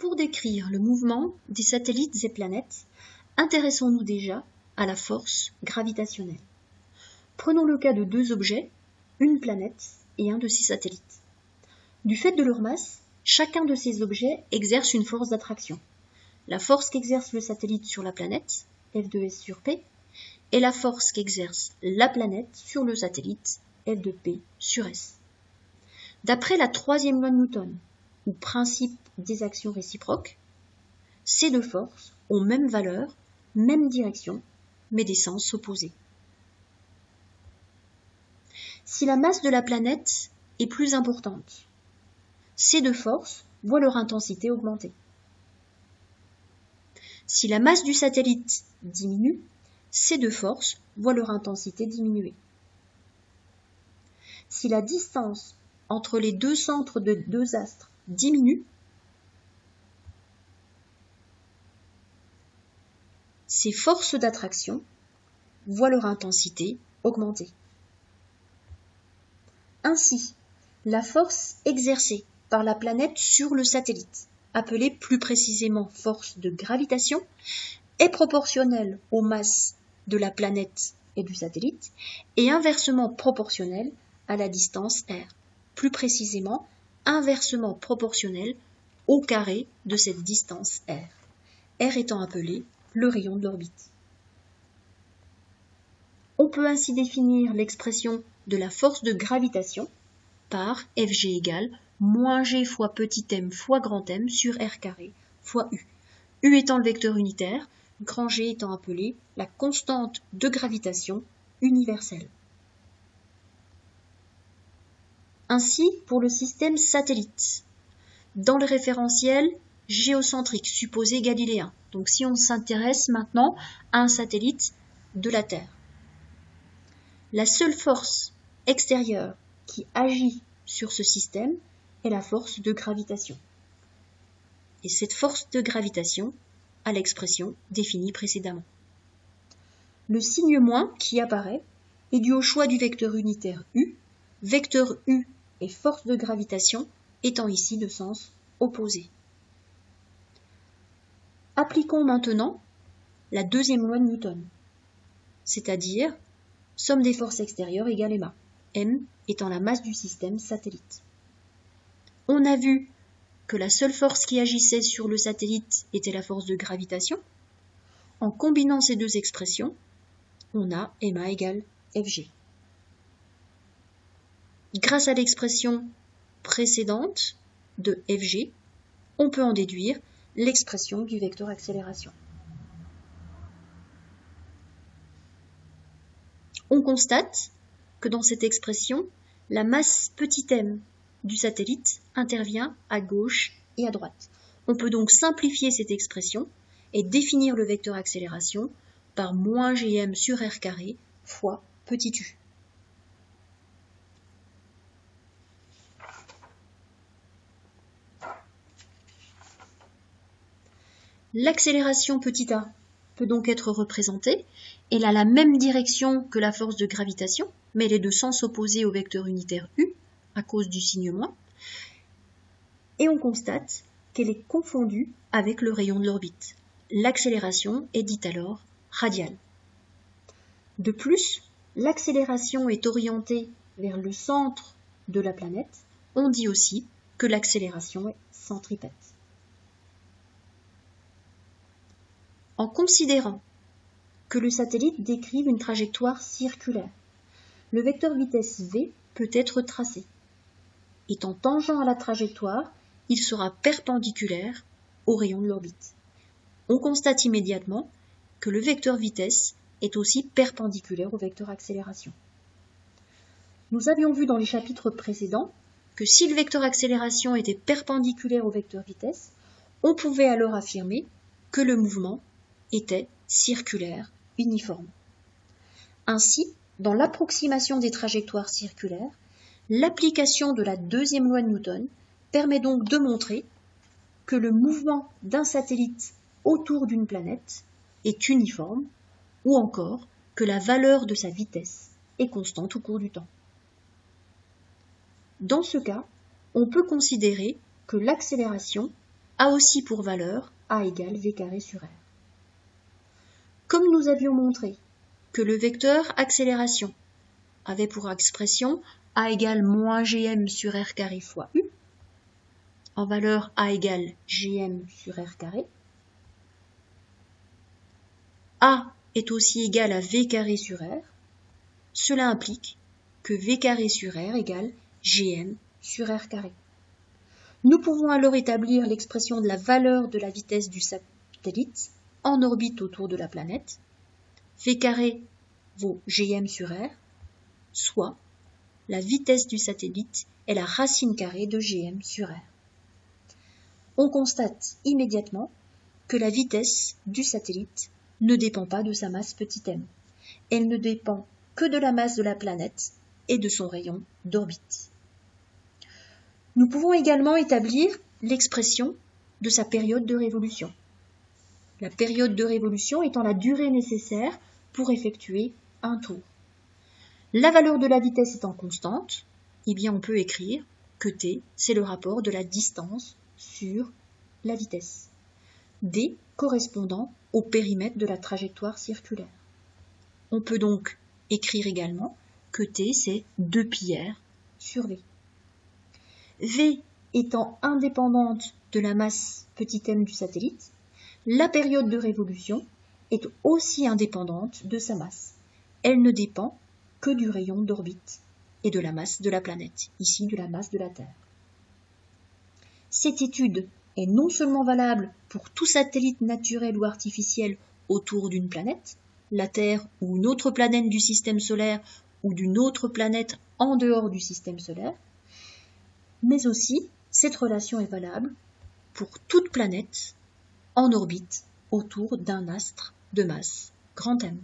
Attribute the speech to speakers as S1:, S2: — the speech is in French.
S1: Pour décrire le mouvement des satellites et planètes, intéressons-nous déjà à la force gravitationnelle. Prenons le cas de deux objets, une planète et un de ses satellites. Du fait de leur masse, chacun de ces objets exerce une force d'attraction. La force qu'exerce le satellite sur la planète, F de S sur P, et la force qu'exerce la planète sur le satellite, F de P sur S. D'après la troisième loi de Newton, ou principe des actions réciproques, ces deux forces ont même valeur, même direction, mais des sens opposés. Si la masse de la planète est plus importante, ces deux forces voient leur intensité augmenter. Si la masse du satellite diminue, ces deux forces voient leur intensité diminuer. Si la distance entre les deux centres de deux astres diminue, ces forces d'attraction voient leur intensité augmenter. Ainsi, la force exercée par la planète sur le satellite, appelée plus précisément force de gravitation, est proportionnelle aux masses de la planète et du satellite, et inversement proportionnelle à la distance r, plus précisément inversement proportionnelle au carré de cette distance r étant appelé le rayon de l'orbite. On peut ainsi définir l'expression de la force de gravitation par Fg égale moins g fois petit m fois grand M sur r carré fois u. U étant le vecteur unitaire, grand G étant appelé la constante de gravitation universelle. Ainsi, pour le système satellite, dans le référentiel géocentrique supposé galiléen, donc si on s'intéresse maintenant à un satellite de la Terre, la seule force extérieure qui agit sur ce système est la force de gravitation. Et cette force de gravitation a l'expression définie précédemment. Le signe moins qui apparaît est dû au choix du vecteur unitaire U, vecteur U et force de gravitation étant ici de sens opposé. Appliquons maintenant la deuxième loi de Newton, c'est-à-dire somme des forces extérieures égale m, m étant la masse du système satellite. On a vu que la seule force qui agissait sur le satellite était la force de gravitation. En combinant ces deux expressions, on a ma égale Fg. Grâce à l'expression précédente de Fg, on peut en déduire l'expression du vecteur accélération. On constate que dans cette expression, la masse petit m du satellite intervient à gauche et à droite. On peut donc simplifier cette expression et définir le vecteur accélération par moins gm sur r carré fois petit u. L'accélération petit a peut donc être représentée. Elle a la même direction que la force de gravitation, mais elle est de sens opposé au vecteur unitaire u, à cause du signe moins, et on constate qu'elle est confondue avec le rayon de l'orbite. L'accélération est dite alors radiale. De plus, l'accélération est orientée vers le centre de la planète. On dit aussi que l'accélération est centripète. En considérant que le satellite décrive une trajectoire circulaire, le vecteur vitesse v peut être tracé. Étant tangent à la trajectoire, il sera perpendiculaire au rayon de l'orbite. On constate immédiatement que le vecteur vitesse est aussi perpendiculaire au vecteur accélération. Nous avions vu dans les chapitres précédents que si le vecteur accélération était perpendiculaire au vecteur vitesse, on pouvait alors affirmer que le mouvement était circulaire uniforme. Ainsi, dans l'approximation des trajectoires circulaires, l'application de la deuxième loi de Newton permet donc de montrer que le mouvement d'un satellite autour d'une planète est uniforme, ou encore que la valeur de sa vitesse est constante au cours du temps. Dans ce cas, on peut considérer que l'accélération a aussi pour valeur A égale V carré sur R. Comme nous avions montré que le vecteur accélération avait pour expression A égale moins Gm sur R carré fois U, en valeur A égale Gm sur R carré, A est aussi égal à V carré sur R, cela implique que V carré sur R égale Gm sur R carré. Nous pouvons alors établir l'expression de la valeur de la vitesse du satellite en orbite autour de la planète. V carré vaut Gm sur R, soit la vitesse du satellite est la racine carrée de Gm sur R. On constate immédiatement que la vitesse du satellite ne dépend pas de sa masse petit m. Elle ne dépend que de la masse de la planète et de son rayon d'orbite. Nous pouvons également établir l'expression de sa période de révolution. La période de révolution étant la durée nécessaire pour effectuer un tour. La valeur de la vitesse étant constante, eh bien on peut écrire que t, c'est le rapport de la distance sur la vitesse. D correspondant au périmètre de la trajectoire circulaire. On peut donc écrire également que t, c'est 2πr sur v. V étant indépendante de la masse petit m du satellite, la période de révolution est aussi indépendante de sa masse. Elle ne dépend que du rayon d'orbite et de la masse de la planète, ici de la masse de la Terre. Cette étude est non seulement valable pour tout satellite naturel ou artificiel autour d'une planète, la Terre ou une autre planète du système solaire ou d'une autre planète en dehors du système solaire, mais aussi cette relation est valable pour toute planète en orbite autour d'un astre de masse grand M.